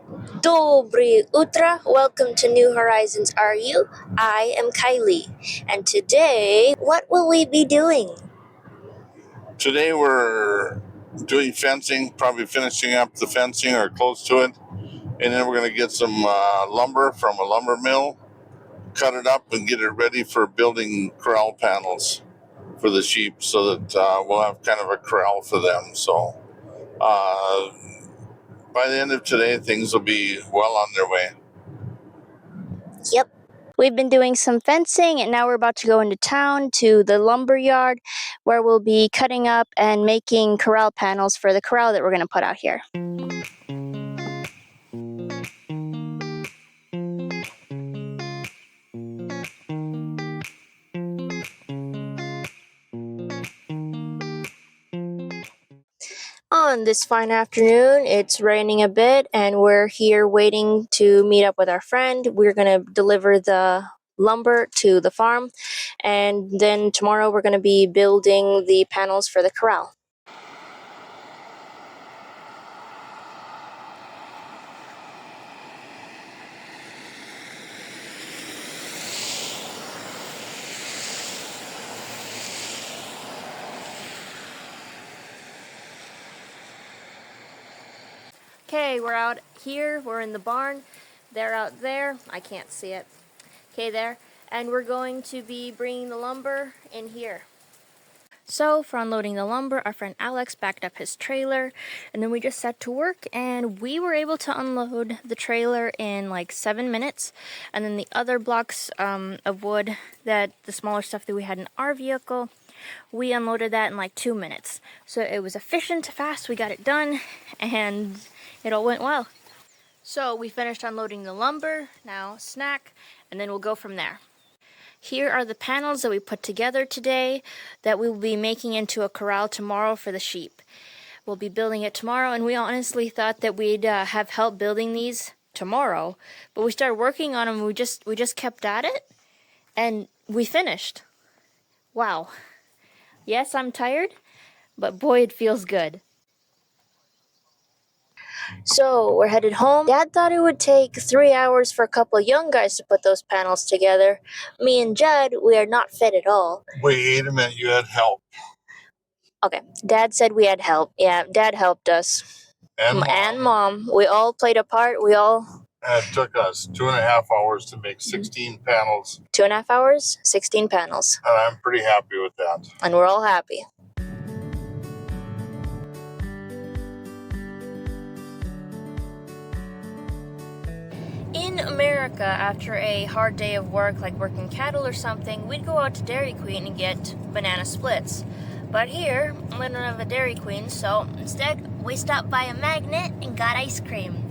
Dobry Utra, welcome to New Horizons Are You? I am Kylie, and today, what will we be doing? Today we're doing fencing, probably finishing up the fencing or close to it. And then we're going to get some lumber from a lumber mill, cut it up, and get it ready for building corral panels for the sheep so that we'll have kind of a corral for them. So uh, by the end of today, things will be well on their way. Yep. We've been doing some fencing, and now we're about to go into town to the lumber yard where we'll be cutting up and making corral panels for the corral that we're going to put out here. On this fine afternoon, it's raining a bit, and we're here waiting to meet up with our friend. We're going to deliver the lumber to the farm, and then tomorrow we're going to be building the panels for the corral. Okay, we're out here, we're in the barn, they're out there, I can't see it, okay there, and we're going to be bringing the lumber in here. So for unloading the lumber, our friend Alex backed up his trailer, and then we just set to work, and we were able to unload the trailer in like 7 minutes, and then the other blocks of wood, that the smaller stuff that we had in our vehicle, we unloaded that in like 2 minutes. So it was efficient, fast, we got it done, and it all went well. So we finished unloading the lumber, now snack, and then we'll go from there. Here are the panels that we put together today that we will be making into a corral tomorrow for the sheep. We'll be building it tomorrow, and we honestly thought that we'd have help building these tomorrow, but we started working on them, we just kept at it, and we finished. Wow. Yes, I'm tired, but boy, it feels good. So we're headed home. Dad thought it would take 3 hours for a couple of young guys to put those panels together. Me and Jed, we are not fit at all. Wait a minute, you had help. Okay, Dad said we had help. Yeah, Dad helped us. And Mom. We all played a part. And it took us 2.5 hours to make 16 panels. 2.5 hours, 16 panels. And I'm pretty happy with that. And we're all happy. In America, after a hard day of work, like working cattle or something, we'd go out to Dairy Queen and get banana splits. But here, we don't have a Dairy Queen, so instead, we stopped by a Magnet and got ice cream.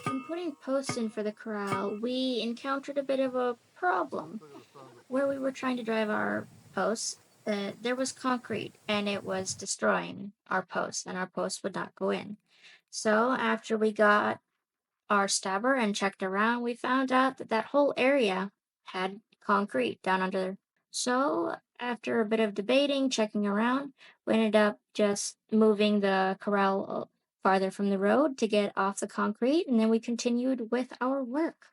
When putting posts in for the corral, we encountered a bit of a problem. Where we were trying to drive our posts, there was concrete, and it was destroying our posts, and our posts would not go in. So after we got our stabber and checked around, we found out that that whole area had concrete down under. So after a bit of debating, checking around, we ended up just moving the corral farther from the road to get off the concrete, and then we continued with our work.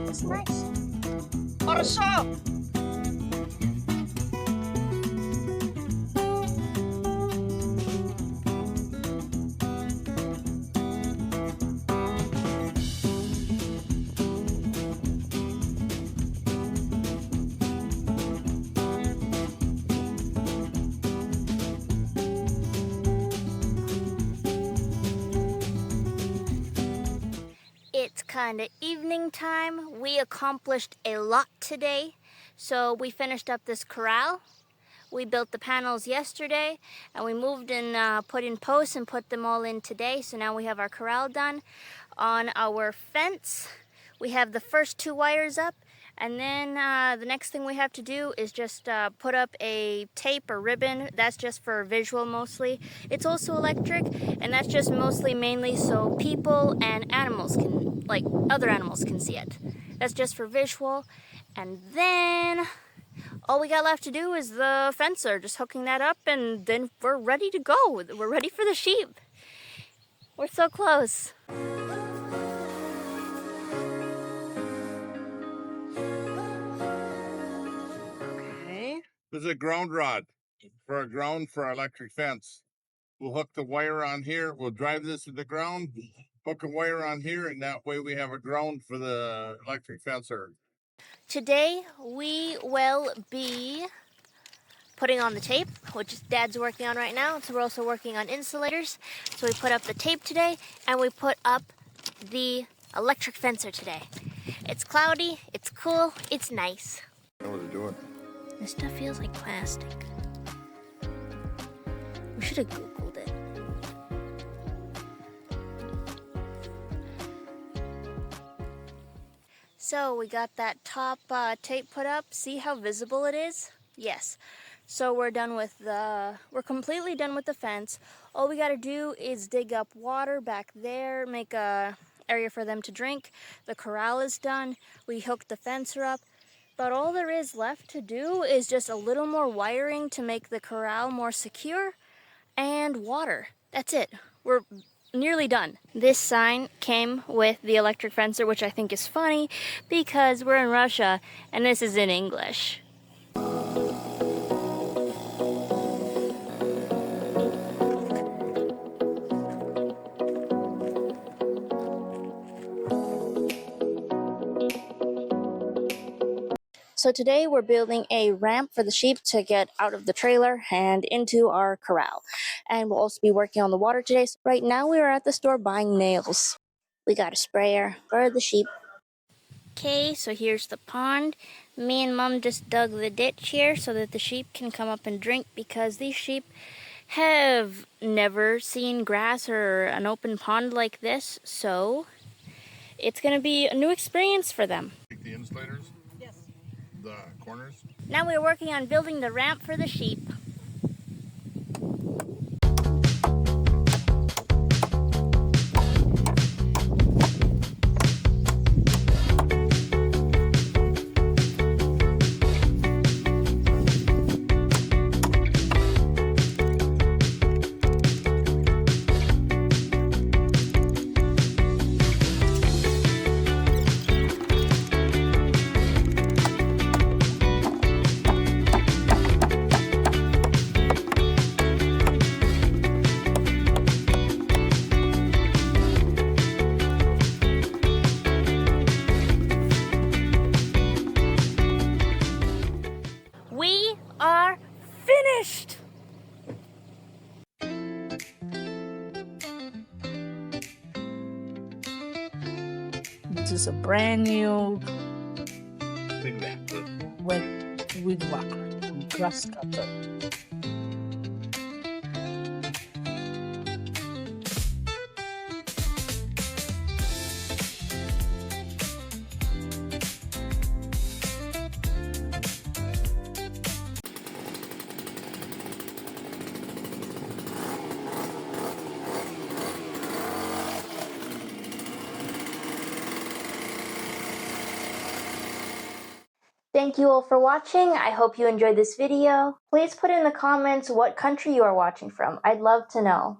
That's nice. Para sa! It's kind of evening time. We accomplished a lot today. So we finished up this corral. We built the panels yesterday, and we moved and put in posts and put them all in today. So now we have our corral done. On our fence, we have the first 2 wires up, and then the next thing we have to do is just put up a tape or ribbon. That's just for visual mostly. It's also electric, and that's just mostly mainly so people and animals can, like other animals can see it. That's just for visual. And then all we got left to do is the fencer, just hooking that up, and then we're ready to go. We're ready for the sheep. We're so close. Okay. This is a ground rod for a ground for our electric fence. We'll hook the wire on here. We'll drive this to the ground, hook a wire on here, and that way we have a ground for the electric fencer. Today we will be putting on the tape, which Dad's working on right now. So we're also working on insulators. So we put up the tape today, and we put up the electric fencer today. It's cloudy, it's cool, it's nice. What was it doing? This stuff feels like plastic. We should have Googled it. So we got that top tape put up. See how visible it is? Yes. So we're completely done with the fence. All we gotta do is dig up water back there, make a area for them to drink. The corral is done. We hooked the fencer up. But all there is left to do is just a little more wiring to make the corral more secure, and water. That's it. We're nearly done. This sign came with the electric fencer, which I think is funny because we're in Russia and this is in English. So today we're building a ramp for the sheep to get out of the trailer and into our corral. And we'll also be working on the water today. So right now we are at the store buying nails. We got a sprayer for the sheep. Okay, so here's the pond. Me and Mom just dug the ditch here so that the sheep can come up and drink, because these sheep have never seen grass or an open pond like this. So it's gonna be a new experience for them. Take the insulators? Yes. The corners? Now we're working on building the ramp for the sheep. We are finished! This is a brand new Thing that. wet weed whacker, grass cutter. Thank you all for watching. I hope you enjoyed this video. Please put in the comments what country you are watching from. I'd love to know.